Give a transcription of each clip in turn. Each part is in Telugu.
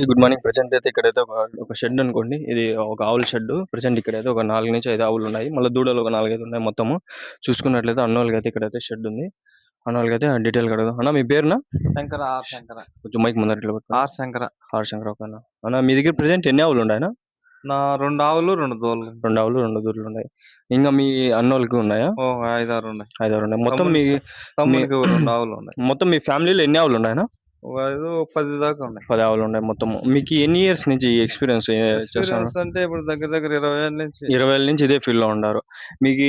Good morning. ప్రెజెంట్ అయితే ఇక్కడైతే ఒక షెడ్ అనుకోండి. ఇది ఒక ఆవుల షెడ్. ప్రెజెంట్ ఇక్కడైతే ఒక 4-5 ఆవులు ఉన్నాయి. మళ్ళీ దూడలు ఒక 4-5 ఉన్నాయి మొత్తము. చూసుకున్నట్లయితే అన్నోళ్ళకైతే ఇక్కడైతే షెడ్ ఉంది. అన్నోళ్ళకైతే డీటెయిల్ అడుగుదాం. అన్న మీ పేరునా? శంకర ఆర్ శంకర కొంచెం మైక్ ముందర ఇట్లా పెట్టుకో. ఆర్ శంకర. ఆర్ శంకర్ ఒక అన్న. అన్న మీ దగ్గర ప్రెజెంట్ ఎన్ని ఆవులు ఉన్నాయన్నా? నా 2 ఆవులు 2 దూడలు. 2 ఆవులు 2 దూడలు ఉన్నాయి. ఇంకా మీ అన్నోళ్ళకి ఉన్నాయా? 5, 6 ఉన్నాయి. 5, 6 ఉన్నాయి. మొత్తం మీ తమ్మునికి 2 ఆవులు ఉన్నాయి. మొత్తం మీ ఫ్యామిలీలో ఎన్ని ఆవులు ఉన్నాయన్నా? 10 దాకా ఉన్నాయి. 10 ఆవులు ఉన్నాయి మొత్తం. మీకు ఎన్ని ఇయర్స్ నుంచి ఈ ఎక్స్పీరియన్స్ చేస్తున్నారు? అంటే ఇప్పుడు దగ్గర 20 ఏళ్ళ నుంచి. 20 ఏళ్ళ నుంచి ఇదే ఫీల్డ్ లో ఉన్నారు. మీకు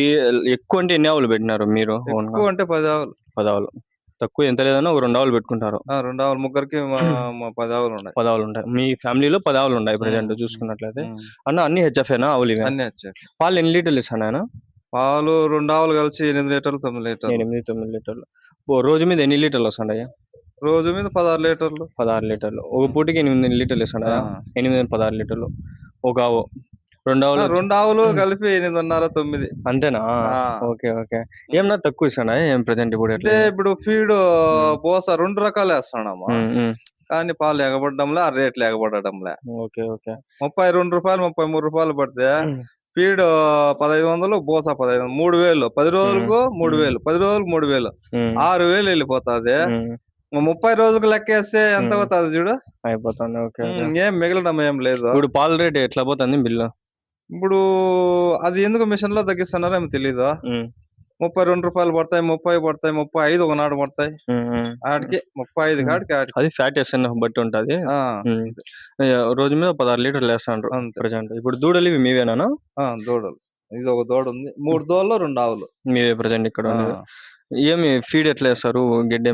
ఎక్కువ అంటే ఎన్ని ఆవులు పెట్టినారు మీరు? ఎక్కువ అంటే 10 ఆవులు. 10 ఆవులు. తక్కువ ఎంత లేదన్నా ఒక 2 ఆవులు పెట్టుకుంటారు. 2 ఆవులు ముగ్గురికి 10 ఆవులు ఉన్నాయి. 10 ఆవులు ఉంటాయి. మీ ఫ్యామిలీలో 10 ఆవులు ఉన్నాయి ప్రెజెంట్ చూసుకున్నట్లయితే. అన్న అన్ని హెచ్ఎఫ్ఏనా ఆవులు ఇవి? అన్ని హెచ్ఎఫ్. పాలు ఎన్ని లీటర్లు ఇస్తాను ఆయన? పాలు 2 ఆవులు కలిసి 8 లీటర్లు 9 లీటర్లు. 8-9 లీటర్లు. రోజు మీద ఎన్ని లీటర్లు వస్తాయి? రోజు మీద 16 లీటర్లు. 16 లీటర్లు. ఒక పూటకి 8 లీటర్లు ఇస్తాడా? 8-16 లీటర్లు. ఒక ఆవు 2 ఆవులు. 2 ఆవులు కలిపి 8.5-9. అంతేనా? Okay okay. ఏమన్నా తక్కువ ఇస్తాడా ఏం ప్రెజెంట్ ఇప్పుడు? అంటే ఇప్పుడు ఫీడ్ బోస 2 రకాలు వేస్తున్నామా, కానీ పాలు ఎగబడడంలే, ఆ రేట్లు ఎగబడడంలే. Okay okay. 32 రూపాయలు 33 రూపాయలు పడితే ఫీడ్ 1500, బోస 1500. 3000 10 రోజులకు 3000, 10 రోజులకు 3000, 6000 వెళ్ళిపోతాది. 30 రోజులకు లెక్కేస్తే ఎంత అవుతుంది చూడు, అయిపోతుంది. ఓకే. ఏం మిగలడం ఏం లేదు. ఇప్పుడు పాల రేట్ ఎట్లా పోతుంది బిల్లు? ఇప్పుడు అది ఎందుకు మిషన్ లో తగ్గిస్తున్నారో ఏమో తెలీదు. 32 రూపాయలు పడతాయి, 30 పడతాయి, 35 ఒకనాడు పడతాయి. ఆడికి 35 కాడికి అది ఫ్యాట్ ఎస్ఎన్ బట్టి ఉంటది. రోజు మీద 16 లీటర్లు వేస్తాండ్రు ప్రెజెంట్. ఇప్పుడు దూడలు ఇవి మీవేనా? దూడలు. ఇది ఒక దూడ ఉంది. 3 దూడలు 2 ఆవులు మీవే ప్రెజెంట్ ఇక్కడ ఉంది. ఏమి ఫీడ్ ఎట్లా వేస్తారు? గడ్డి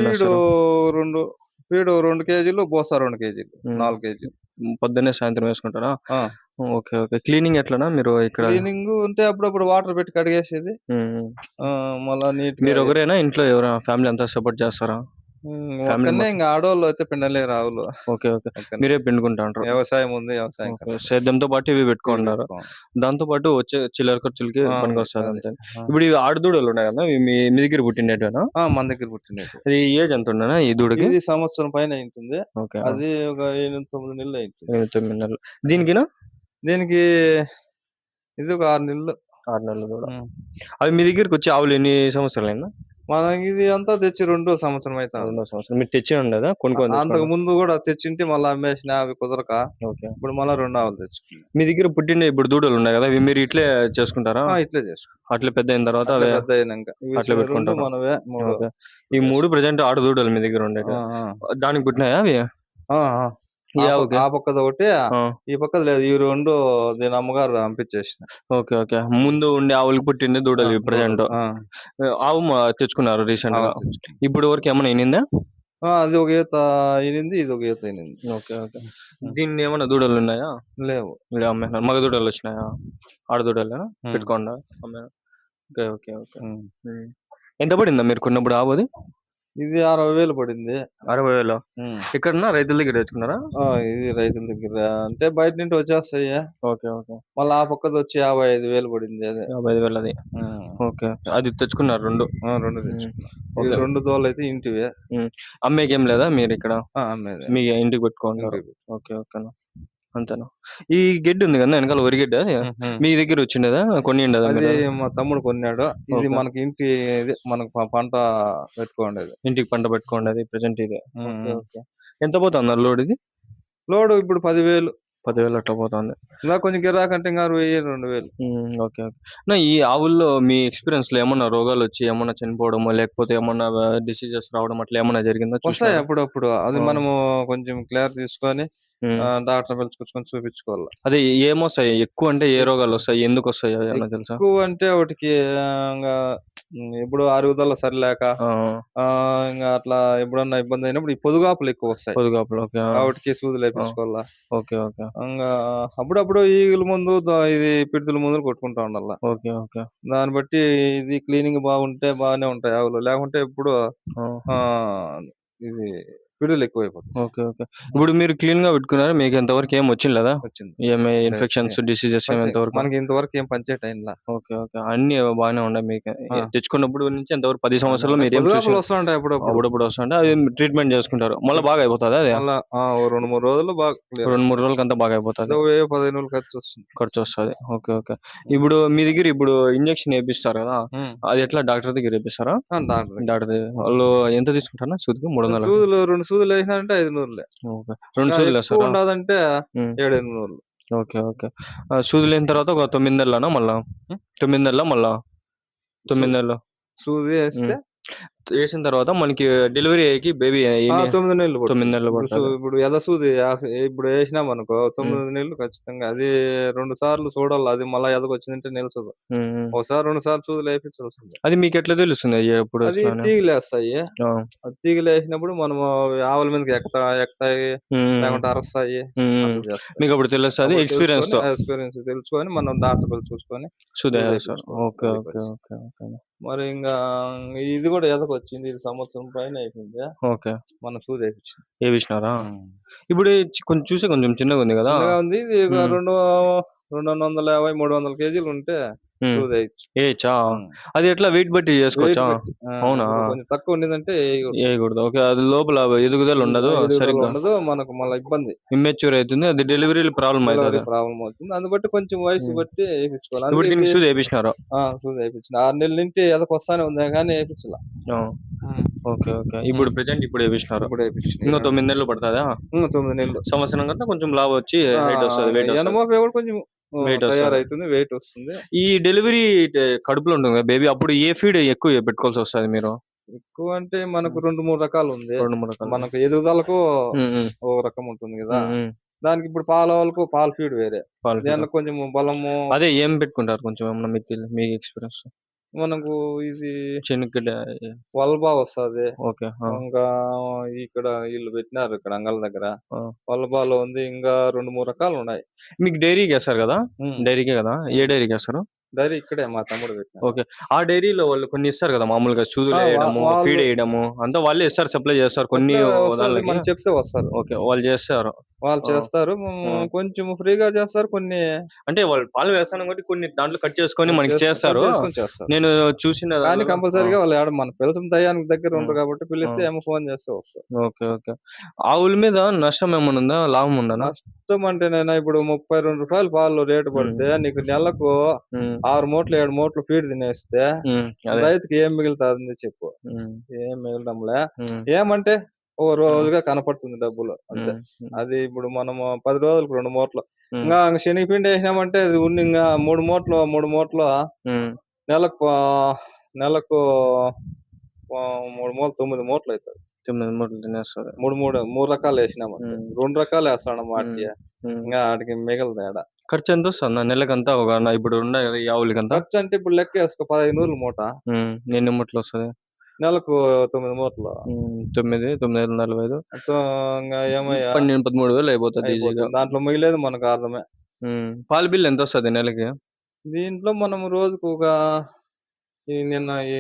ఫీడ్ 2 కేజీలు, బోస 2 కేజీలు, 4 కేజీలు. పొద్దున్నే సాయంత్రం వేసుకుంటారా? Okay okay. క్లీనింగ్ ఎట్లనా మీరు ఇక్కడ? క్లీనింగ్ ఉంటే అప్పుడప్పుడు వాటర్ పెట్టి కడిగేసేది. మళ్ళా నీట్. మీరు ఒకరేనా ఇంట్లో ఎవరైనా ఫ్యామిలీ అంతా సపోర్ట్ చేస్తారా? ఇంకా ఆడవాళ్ళు అయితే పిండలేరు ఆవులు. Okay okay. మీరే పిండుకుంటారు. వ్యవసాయం ఉంది, వ్యవసాయం సేద్యంతో పాటు ఇవి పెట్టుకుంటారు. దాంతో పాటు వచ్చే చిల్లర ఖర్చులకి పనికి వస్తుంది అంతే. ఇప్పుడు ఇవి ఆడదూడలు ఉన్నాయి కదా, మీ దగ్గర పుట్టినట్టునా? మన దగ్గర పుట్టినట్టు. అది ఏజ్ ఎంత ఉండనా ఈ దూడకి? ఇది సంవత్సరం పైన ఉంటుంది. అది ఒక 8-9 నెలలు అయింది. 8-9 నెలలు. దీనికి ఇది ఒక 6 నెలలు. 6 నెలలు కూడా. అవి మీ దగ్గరికి వచ్చి ఆవులు ఎన్ని సంవత్సరాలు అయినా? మనకి ఇది అంతా తెచ్చి 2 సంవత్సరం అయితే. 2 సంవత్సరం. మీరు తెచ్చి ఉండదా? కొనుక్కోండి. అంతకు ముందు కూడా తెచ్చింటే మళ్ళీ అమ్మేసిన, అవి కుదరక ఇప్పుడు మళ్ళీ 2 ఆవులు తెచ్చుకున్నాం. మీ దగ్గర పుట్టిన ఇప్పుడు దూడలు ఉన్నాయి కదా, మీరు ఇట్లే చేసుకుంటారా? ఇట్లే చేసుకుంటాం. అట్లా పెద్ద అయిన తర్వాత పెద్ద అయినాక అట్లా పెట్టుకుంటారు. ఈ 3 ప్రెజెంట్ ఆడు దూడలు మీ దగ్గర ఉండే. దానికి పుట్టినాయా అవి? ఆ పక్కది ఒకటి, ఈ పక్కది లేదు. ఈ 2 దీని అమ్మగారు పంపించేసిన. Okay okay. ముందు ఉండే ఆవులకి పుట్టింది దూడలు ప్రెజెంట్. ఆవు తెచ్చుకున్నారు రీసెంట్ గా. ఇప్పుడు వరకు ఏమైనా అయినిందా? అది ఒక ఈత అయినింది, ఇది ఒక ఈత అయినింది. Okay okay. దీన్ని ఏమైనా దూడలు ఉన్నాయా? లేవు. మగ దూడలు వచ్చినాయా? ఆడ దూడలేనా పెట్టుకోండా? Okay okay okay. ఎంత పడిందా మీరు కొన్నప్పుడు ఆవుది? ఇది 60,000 పడింది. 60,000. ఎక్కడన్నా రైతుల దగ్గర తెచ్చుకున్నారా? ఇది రైతుల దగ్గర అంటే బయట నుండి వచ్చేస్తాయి. Okay okay. మళ్ళీ ఆ పక్కది వచ్చి 55,000 పడింది. అదే 55,000 అది. ఓకే. అది తెచ్చుకున్నారు 2 తెచ్చుకున్నారు. 2 దోళ్ళు అయితే ఇంటివే. అమ్మేకేం లేదా మీరు ఇక్కడ? అమ్మేది మీ ఇంటికి పెట్టుకుంటారు. ఓకే ఓకేనా. అంతేనా. ఈ గడ్డి ఉంది కదా వెనకాల, వరి గడ్డి, అది మీ దగ్గర వచ్చిండేదా? కొనిండదా? అది మా తమ్ముడు కొన్నాడు. ఇది మనకి ఇంటి మనకు పంట పెట్టుకోండి, ఇంటికి పంట పెట్టుకోండి ప్రెజెంట్ ఇది. ఎంత పోతుంది లోడ్ ఇది? లోడ్ ఇప్పుడు 10,000 అట్లా పోతుంది. ఇలా కొంచెం గిరాకంటే ఇంకా 60,000-2,000. Okay okay. ఈ ఆవుల్లో మీ ఎక్స్పీరియన్స్ లో ఏమన్నా రోగాలు వచ్చి ఏమన్నా చనిపోవడమో, లేకపోతే ఏమన్నా డిసీజెస్ రావడం అట్లా ఏమన్నా జరిగిందా? వస్తాయి అప్పుడప్పుడు. అది మనము కొంచెం క్లియర్ తీసుకొని డాక్టర్ పిలుచుకొచ్చుకొని చూపించుకోవాలి. అదే ఏమొస్తాయి ఎక్కువ అంటే, ఏ రోగాలు వస్తాయి, ఎందుకు వస్తాయి ఏమన్నా తెలుసా? ఎక్కువ అంటే వాటికి ఇప్పుడు అరుగుదల సరిలేక, ఇంకా అట్లా ఎప్పుడన్నా ఇబ్బంది అయినప్పుడు ఈ పొదుగాపులు ఎక్కువ వస్తాయి. పొదుగాపులు. వాటికి సూదులు వేయించుకోవాలా. Okay okay. ఇంకా అప్పుడప్పుడు ఈగుల ముందు, ఇది పిడుదల ముందు కొట్టుకుంటా ఉండాలి. Okay okay. దాన్ని బట్టి ఇది క్లీనింగ్ బాగుంటే బాగానే ఉంటాయి ఆవులు, లేకుంటే ఇప్పుడు ఇది పిడుదలు ఎక్కువైపోతుంది. ఓకే. ఓకే. ఇప్పుడు మీరు క్లీన్‌గా పెట్టుకున్నారా? మీకు ఎంతవరకు ఏం వచ్చిండ్లేదా? వచ్చింది. ఏమి లేదు. ఇన్ఫెక్షన్స్, డిసీజెస్ ఏమి వచ్చాయి. ఎంతవరకు? మనకి ఇంతవరకు ఏం పంచే టైంలా. ఓకే. ఓకే. అన్నీ బాగానే ఉన్నాయి మీకు. ఆ! తెచ్చుకున్నప్పుడు నుంచి ఎంతవరకు 10 బానే సంవత్సరాల్లో ఉన్నాయి. మీరేం పొద్దుగాపులు చూసి వస్తా ఉంటాయి అప్పుడప్పుడు. అప్పుడప్పుడు వస్తుంటే అవి ట్రీట్మెంట్ చేసుకుంటారు. మళ్ళా బాగా అయిపోతదా అది? మళ్ళా ఓ 2, 3 రోజుల్లో బాగా క్లియర్ 2, 3 అయిపోతుంది. రోజులకంతా బాగా అయిపోతది. ఏదో 1000, 15,000 ఖర్చొస్తుంది. ఖర్చొస్తది. ఓకే. ఓకే. ఇప్పుడు మీ దగ్గర ఇంజెక్షన్ ఏపిస్తారు గదా! హ్మ్. అది ఎట్లా డాక్టర్ దగ్గర ఏపిస్తారా? ఆ! డాక్టర్ దగ్గర. డాక్టర్ దగ్గర. వాళ్ళు ఎంత తీసుకుంటారన్న సూదికి? 300 సూదులు 2 సూదులేసినారంటే 500లే. ఓకే. 2 ఇంకా ఎక్కువ సూదులేస్తారా? ఉండాదంటే హ్మ్. 7, 800. ఓకే. ఓకే. సూదులేసిన తర్వాత ఒక 9 నెలలనా మళ్ళా? హ్మ్. 9 నెలలా మళ్ళా? సూ 9 నెలలు. సూది ఏస్తే ఏసిన తర్వాత మనకి డెలివరీ అయ్యేకి బేబీ ఆ! ఎన్ని 9 నెలలు 9 పడుతుంది. నెలలు పడతది. ఇప్పుడు ఎద సూది ఇప్పుడు ఏసినామనుకో హ్మ్. 9 నెలలు ఖచ్చితంగా. అది 2 సార్లు చూడాల. అది మళ్ళా ఎదకొచ్చిందంటే నిల్చదు. హ్మ్. హ్మ్. ఒకసారి 2 సార్లు సూదులేపిచ్చాల్సిందే. అది మీకెట్లా తెలుస్తుంది ఎప్పుడు అది వస్తుందని? తీగలేస్తాయి. ఆ! అది తీగలేసినప్పుడు మనము ఆవుల మీదకి ఎక్కుతాయి, హ్మ్. లేకుంటే అరుస్తాయి. హ్మ్. అట్లా చేస్తాయి. మీకప్పుడు తెలుస్తది అప్పుడు తెలుసుకొని ఎక్స్‌పీరియన్స్‌తో. ఎక్స్‌పీరియన్స్ తెలుసుకొని మనం డాక్టర్‌ని చూసుకొని సుధేస్తారు. సూదేపిచ్చుకోవాలి ఓకే. ఓకే. తల్లికొచ్చి. ఓకే. ఓకే. మరి ఇది గూడా ఎదకొచ్చింది. ఇది సంవత్సరం పైన అయిపోయింది. ఓకే. మనం సూదేపిచ్చింది. ఏపిచ్చినారా? హ్మ్. ఇప్పుడు కొంచెం చూస్తే కొంచెం చిన్నగుంది గదా! చిన్నగా ఉంది. ఇది ఒక హ్మ్. 250, 300 కేజీలుంటే హ్మ్. సూదేయొచ్చు. ఏయచ్చా? హ్మ్. అది ఎట్లా వెయిట్ బట్టి వెయిట్ చేసుకోవచ్చా? బట్టి. అవునా? ఇప్పుడు కొంచెం తక్కువ ఉండిందంటే ఎయగూడదు. ఏయకూడదు. ఓకే. అది లోపల ఎదుగుదల ఉండదు ఎదుగుదల సరిగ్గా. ఉండదు. మనకు మళ్ళా ఇబ్బంది. ఇమ్మెచ్యూర్ అయితుంది. అది డెలివరీలో ప్రాబ్లమ్ డెలివరీ అయితది. ప్రాబ్లమ్ అవుతుంది. అందుని బట్టి కొంచెం వయసు హ్మ్. బట్టి ఏపిచ్చుకోవాలి. ఇప్పుడు అందుకే ఇది దీనికి సూది ఏపిచ్చినారు. సూదేపిచ్చిన. 6 నెలల నుండి ఎదకొస్తానే ఉంది గానీ ఏపిచ్చలా. ఆ! హ్మ్. ఓకే. ఓకే. హ్మ్. ఇప్పుడు ప్రెజెంట్ ఇప్పుడు ఏపిచ్చినారు. ఇప్పుడు ఏపిచ్చిన. ఇంకో 9 నెలలు పడతదా? 9 నెలలు. సంవత్సరం కంతా కొంచెం లావొచ్చి హైట్ వస్తది. వెయిట్ వస్తది. ఎనమోక కూడా కొంచెం వెయిట్ వస్తది. తయారైతుంది. వెయిట్ వస్తుంది. ఈ డెలివరీ కడుపులో ఉంటుంది కదా బేబీ. అప్పుడు ఏ ఫీడ్ ఎక్కువ పెట్టుకోవాల్సొస్తది మీరు? ఎక్కువ అంటే మనకు హ్మ్. 2, 3 రకాలుంది. 2, 3 రకాలు. మనకు ఎదుగుదలకు హ్మ్. హ్మ్. ఓ రకం ఉంటుంది గదా! హ్మ్. హ్మ్. దానికి ఇప్పుడు పాలవాళ్ళకు పాల ఫీడ్ వేరే. పాల ఫీడ్. దానికి కొంచెం బలము అదే ఏం పెట్టుకుంటారు కొంచెం ఏమన్నా మీ ఎక్స్‌పీరియన్స్? మనకు ఇది చెనిక్గడ్డ వల్బా వస్తది. ఓకే. ఆ! ఇంకా ఇక్కడ ఈళ్ళు పెట్టినారు ఇక్కడ అంగళ్ళ దగ్గర. ఆ! వల్బాలో ఉంది. ఇంకా 2, 3 రకాలున్నాయి. మీకు డైరీకేస్తారు గదా! హ్మ్. డైరీకే గదా! ఏ హ్మ్. డైరీకేస్తారు? డైరీ ఇక్కడే మా తమ్ముడు పెట్టినాడు. ఓకే. ఆ డైరీలో వాళ్ళు కొన్ని ఇస్తారు గదా! మామూలుగా ఆ! సూదులేయడము, వాళ్ళు ఫీడేయడము అంతా వాళ్ళే ఇస్తారు. సప్లై చేస్తారు కొన్ని సప్లై వస్తది. దాన్లకి. మనం చెప్తే వస్తారు. ఓకే. వాళ్ళు చేస్తారు. వాళ్ళు ఆ! చేస్తారు. హ్మ్. కొంచెం ఫ్రీగా చేస్తారు. కొన్ని అంటే వాళ్ళు పాలు వేస్తాను కాబట్టి కొన్ని దాంట్లో కట్ చేసుకొని మనకి కట్ చేస్తారు. చేసుకొని చేస్తారు. నేను చూసిన కానీ దాంట్లో ఆ! కంపల్సరీగా వాళ్ళు మన పిలిచిన టయానికి దగ్గర హ్మ్. ఉండరు కాబట్టి ఆ! పిలిస్తే ఏమో ఫోన్ చేస్తే వస్తారు. ఓకే. ఓకే. ఆవుల మీద నష్టం ఏమన్నా ఉందా? లాభం ఉందనా? నష్టం అంటే నేనా ఇప్పుడు రూ. 32 పాలు రేటు హ్మ్. పడితే నీకు నెలకు హ్మ్. 6 మూటలు, 7 మూటలు ఫీడ్ తినేస్తే హ్మ్. అదే. రైతుకి ఏం మిగులుతాది చెప్పు? హ్మ్. ఏం మిగలడంలే. హ్మ్. ఏమంటే ఓ హ్మ్. రోజుగా కనపడుతుంది డబ్బులు అంతే. హ్మ్. హ్మ్. అది ఇప్పుడు మనము 10 రోజులకు 2 మూటలు. హ్మ్. ఇంగా శనగపిండి ఏసినామంటే అది ఇంగా 3 మూటలు హ్మ్. నెలకు నెలకు 3 మూటలు 9 మూటలయితది. 9 మూటలు తినేస్తది. 3 రకాలేసినామంటే. హ్మ్. 2 రకాలేస్తాండం హ్మ్. వాటికి. హ్మ్. ఇంగా ఆటికి మిగలదు యాడ. ఖర్చెంతొస్తదన్న నెలకంతా ఇప్పుడు ఉన్నాయి గదా! ఈ ఆవులకంతా? ఖర్చంటే ఇప్పుడు లెక్కేసుకో 15,000 మూట. హ్మ్. ఎన్ని మూటలొస్తది? నెలకు 9 మూటలు. 9, 9, 45 మొత్తం ఇంగ ఏమయ్యా 12, 13,000 అయిపోతది ఈజీగా. అయిపోతుంది. దాంట్లో మిగిలేది మనకు అర్థమే. పాల బిల్ ఎంతొస్తది నెలకి? దీంట్లో మనం రోజుకు ఈ నిన్న ఈ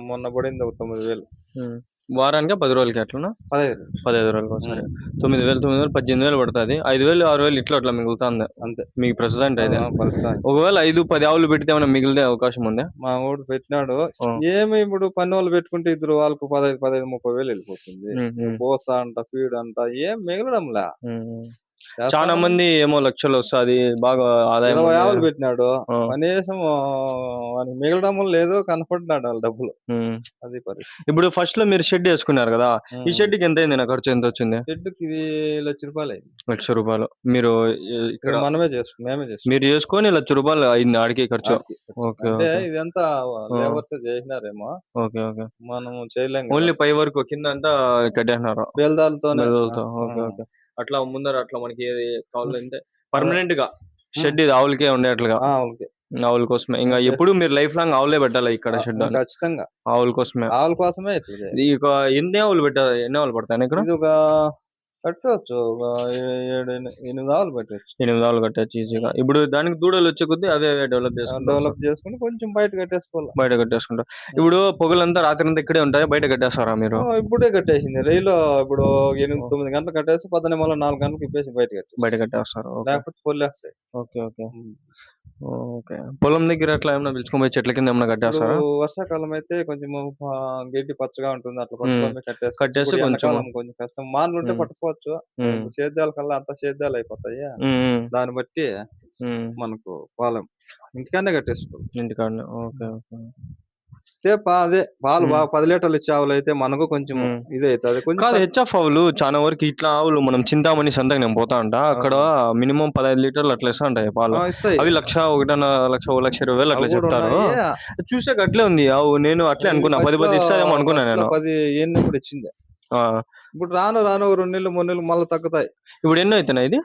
మొన్న పడింది ఒక 9,000. హ్మ్. వారానికా? 10 రోజులకి అట్లనా? 15. 15 రోజులకోసారి. హ్మ్. 9,000, 9,000, 18,000 పడతది. 5,000, 6,000 ఇట్లా అట్లా మిగులుతాంది. అంతే. మీకు ప్రెజెంట్ అయితే. ప్రస్తుతానికి. ఒకవేళ 5, 10 ఆవులు పెడితే ఏమన్నా మిగిలే అవకాశం ఉందా? మా వోడు పెట్టినాడు. ఆ! ఏమి ఇప్పుడు పనోళ్ళు పెట్టుకుంటే ఇద్దరు వాళ్ళకు 15, 15, 30,000 వెళ్ళిపోతుంది. హ్మ్. ఇంక హ్మ్. బోస అంట, ఫీడ్ అంట ఏం మిగలడంలా. హ్మ్. చానా చేస్తాండాం. మంది ఏమో లక్షలొస్తది. బాగా ఆదాయం 20 ఉంది. ఆవులు పెట్టినాడు. ఆ! కనీసం వానికి మిగలడమో లేదో కనపడినాడు ఆళ్ళ డబ్బులు. హ్మ్. అది పరిస్థితి. ఇప్పుడు ఫస్ట్‌లో మీరు షెడ్ యేసుకున్నారు గదా! హ్మ్. ఈ హ్మ్. షెడ్‌కి ఎంతయిందన్న ఖర్చు ఎంతొచ్చింది? షెడ్డుకి ఇది రూ. 1,00,000 రూ. 1,00,000 మీరు ఇక్కడ ఇది మేమే మీరు చేసుకున్నాం. చేసుకొని రూ. 1,00,000 అయింది ఆడికి ఖర్చు. ఆడికి ఖర్చు. ఓకే. అంటే ఓకే. ఇదంతా ఆ! లేబర్సే చేసినారేమో. ఓకే. ఓకే. మనం చేయలేం గదా! ఓన్లీ పై వరకు కిందంతా కట్టేసినారు. బేల్దాలతోనే. మెదడులతో. ఓకే. హ్మ్. ఓకే. అట్లా ముందర అట్లా మనకి ఏది హ్మ్. కావాలంటే అదే. పర్మనెంట్‌గా హ్మ్. షెడ్ ఇది ఆవులకే ఉండేట్లుగా. ఓకే. ఆవుల కోసమే. ఇంగ ఓకే. ఎప్పుడు మీరు లైఫ్ లాంగ్ ఆవులే పెట్టాలా ఇక్కడ షెడ్ అని. ఖచ్చితంగా. ఆవుల కోసమే. ఆవుల కోసమే ఇట్లా ఇది ఒక ఎన్ని ఆవులు పడతాయన్న ఇక్కడ? ఇదొక కట్టవచ్చు. ఒక 8 ఆవులు పెట్టొచ్చు. 8 ఆవులు కట్టొచ్చు ఈజీగా. ఇప్పుడు దానికి దూడలు వచ్చే కొద్దీ అవే డెవలప్ చేసుకుంటూ డెవలప్ చేసుకొని కొంచెం బయట కట్టేసుకోవాల. బయట కట్టేసుకుంటారు. ఇప్పుడు పొగలంతా రాత్రంతా ఇక్కడే ఉంటాయా? బయట కట్టేస్తారా మీరు? ఇప్పుడే కట్టేసింది. రైలు ఇప్పుడు 8, ఓహ్! 9 గంటలకు కట్టేసి పొద్దున్నే మళ్ళా 4 గంటలకు ఇప్పేసి బయట కట్టేసి. బయట కట్టేస్తారు. ఓకే. లేకపోతే పొల్లేస్తాయి. ఓకే. ఓకే. హ్మ్. ఓకే. పొలం దగ్గర అట్లా ఏమన్నా పిలుచుకొని పోయి చెట్ల కింద ఏమన్నా ఇప్పుడు కట్టేస్తారా? వర్షాకాలం అయితే కొంచెము గడ్డి పచ్చగా ఉంటుంది. అట్లా హ్మ్. పట్టుకొని పోయి కట్టేసుకోవచ్చు. కట్టేసి ఇప్పుడు కొంచెము ఎండాకాలం కొంచెం కష్టం. మానులుంటే హ్మ్. పట్టుకోవచ్చు. హ్మ్. ఇప్పుడు సేద్యాల కల్లా అంతా సేద్యాలు అయిపోతాయి. హ్మ్. హ్మ్. దాన్ని బట్టి హ్మ్. మనకు పొలం ఇంటికాడనే కట్టేసుకోవచ్చు. ఇంటికాడనే. ఓకే. ఓకే. అదే పాలు హ్మ్. బాగా 10 లీటర్లు ఇచ్చే ఆవులైతే మనకు కొంచెం హ్మ్. ఇదైతది. కొంచెం కాదు హెచ్ఎఫ్ ఆవులు చానా వరకు ఇట్లా ఆవులు మనం చింతామణి సంతకి నేను పోతా ఉంటా. అక్కడ అవును. మినిమమ్ 15 లీటర్లు అట్లా ఇస్తాంటాయి పాలు. ఇస్తాయి. అవి 1,00,000, 1,50,000, 1,20,000 అవి అట్లా గూడా చెప్తారు. ఉన్నాయి. చూసాక అట్లే ఉంది ఆవు. నేను అట్లే ఇది అనుకున్నా. 10, 10 ఇస్తదేమో అనుకున్నా ఫస్ట్‌లో నేను. 10 ఈనినప్పుడు ఇచ్చింది. ఆ! ఇప్పుడు రాను రాను ఒక 2 నెలలు, 3 నెలలు మళ్ళా తగ్గుతాయి. ఇప్పుడు ఎన్నో అయితున్నాయి ఇది?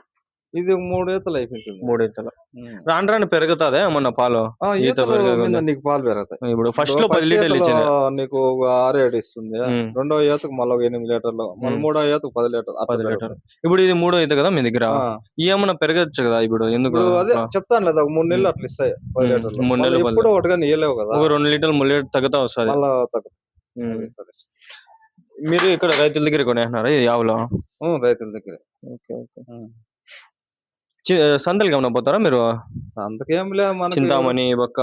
ఇది 3 ఈతలు అయిపోతుంది. 3 ఈతలు. హ్మ్. రాను రాను పెరుగుతదా ఏమన్నా పాలు? ఈత ఈతలు పెరిగే మీద కొద్దీ. నీకు పాలు పెరుగుతాయి. ఇప్పుడు ఇప్పుడు ఫస్ట్‌లో 10 ఫస్ట్ లీటర్లు ఈతలో ఇచ్చింది. నీకు ఒక 6, 7 ఇస్తుంది. హ్మ్. రెండో ఈతకు మళ్ళా ఒక 8 లీటర్లు. మళ్ళీ హ్మ్. మూడో ఈతకు 10 లీటర్లు అట్లా 10 లీటర్లు. పెరుగుతాయి. ఇప్పుడు ఇది మూడో ఈత కదా మీ దగ్గర? ఆ! ఏమన్నా పెరగొచ్చు కదా ఇప్పుడు? ఎందుకు ఇప్పుడు అదే అట్లా? చెప్తాను లేదా ఒక 3 హ్మ్. నెలలు అట్లా ఇస్తాయి 10 హ్మ్. లీటర్లు. 3 మళ్ళీ నెలలు 10 ఎప్పుడో ఒకటిగాని ఇయ్యలేవు కదా! ఒక 2 లీటర్లు, 3 లీటర్లు తగ్గుతా వస్తది. మళ్ళా తగ్గుతాయి. హ్మ్. అది పరిస్థితి. మీరు ఇక్కడ రైతుల దగ్గర కొనేసినారా ఈ ఆవులు? రైతుల దగ్గరే. ఓకే. ఓకే. హ్మ్. చి సంతలకేమన్నా పోతారా మీరు? అంతకేంలే మనకు ఎవరు చింతామణి, పక్క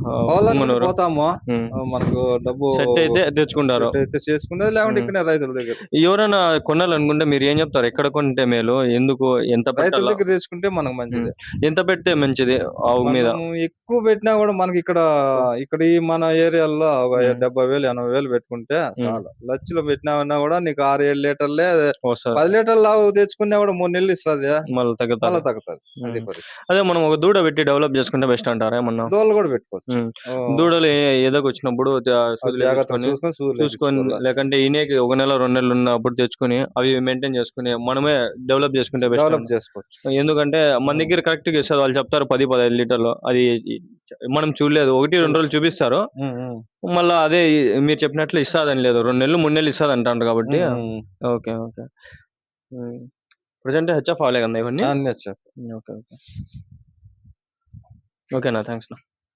పోవాలనుకుంటే పుంగనూరు. పోతాము. హ్మ్. మనకు డబ్బు సెట్ అయితే తెచ్చుకుంటారు. సెట్ అయితే చేసుకునేది లేకుంటే హ్మ్. ఇక్కడనే రైతుల దగ్గర. ఎవరైనా కొనాలనుకుంటే మీరు ఏం చెప్తారు? ఎక్కడ కొంటే మేలు? ఎందుకు? ఎంత రైతుల పెట్టాలా? దగ్గర తెచ్చుకుంటే మనకు హ్మ్. మంచిదే. ఎంత పెడితే మంచిది ఆవు మీద? మనము ఎక్కువ పెట్టినా గూడా ఇక్కడ ఈ మన ఏరియాలో ఒక హ్మ్. 70,000, 80,000 పెట్టుకుంటే హ్మ్. చాలు. లక్షలు పెట్టినామన్నా గూడా నీకు 6, 7 లీటర్లే వస్తది. 10 లీటర్ల ఆవు తెచ్చుకున్నా గూడా 3 నెలలు ఇస్తది. మళ్ళీ మళ్ళా తగ్గుతది. తగ్గుతది. అది హ్మ్. పరిస్థితి. అదే మనం ఒక దూడ పెట్టి డెవలప్ చేసుకుంటే బెస్ట్ అంటారా ఏమన్నా? దూడలు గూడా పెట్టుకోవచ్చు. హ్మ్. ఓహ్! దూడలు ఎదకొచ్చినప్పుడు జాగ్రత్తగా సూదులేపించుకొని, చూసుకొని చూసుకొని సూదులేపించుకోవాల. లేకంటే ఈనేకి 1 నెల, 2 నెలలు ఉన్నప్పుడు తెచ్చుకొని అవి మెయింటైన్ చేసుకొని మనమే డెవలప్ చేసుకుంటే బెస్ట్ డెవలప్ అండి. చేసుకోవచ్చు. ఎందుకంటే మన హ్మ్. దగ్గర కరెక్ట్‌గా ఇస్తది. వాళ్ళు చెప్తారు 10, 15 లీటర్లు. అది మనం చూడలేదు. 1, 2 రోజులు చూపిస్తారు. హ్మ్. హ్మ్. మళ్ళా అదే మీరు చెప్పినట్లు ఇస్తదని లేదు. 2 నెలలు, 3 నెలలు ఇస్తదంటాండ్రు కాబట్టి హ్మ్. హ్మ్. ఓకే. ఓకే. హ్మ్. ప్రెజెంట్ హెచ్ఎఫ్ ఆవులే కదా ఇవన్నీ? అన్నీ వచ్చాయి. ఓకే. ఓకే. ఓకేనా. థాంక్స్ అన్న.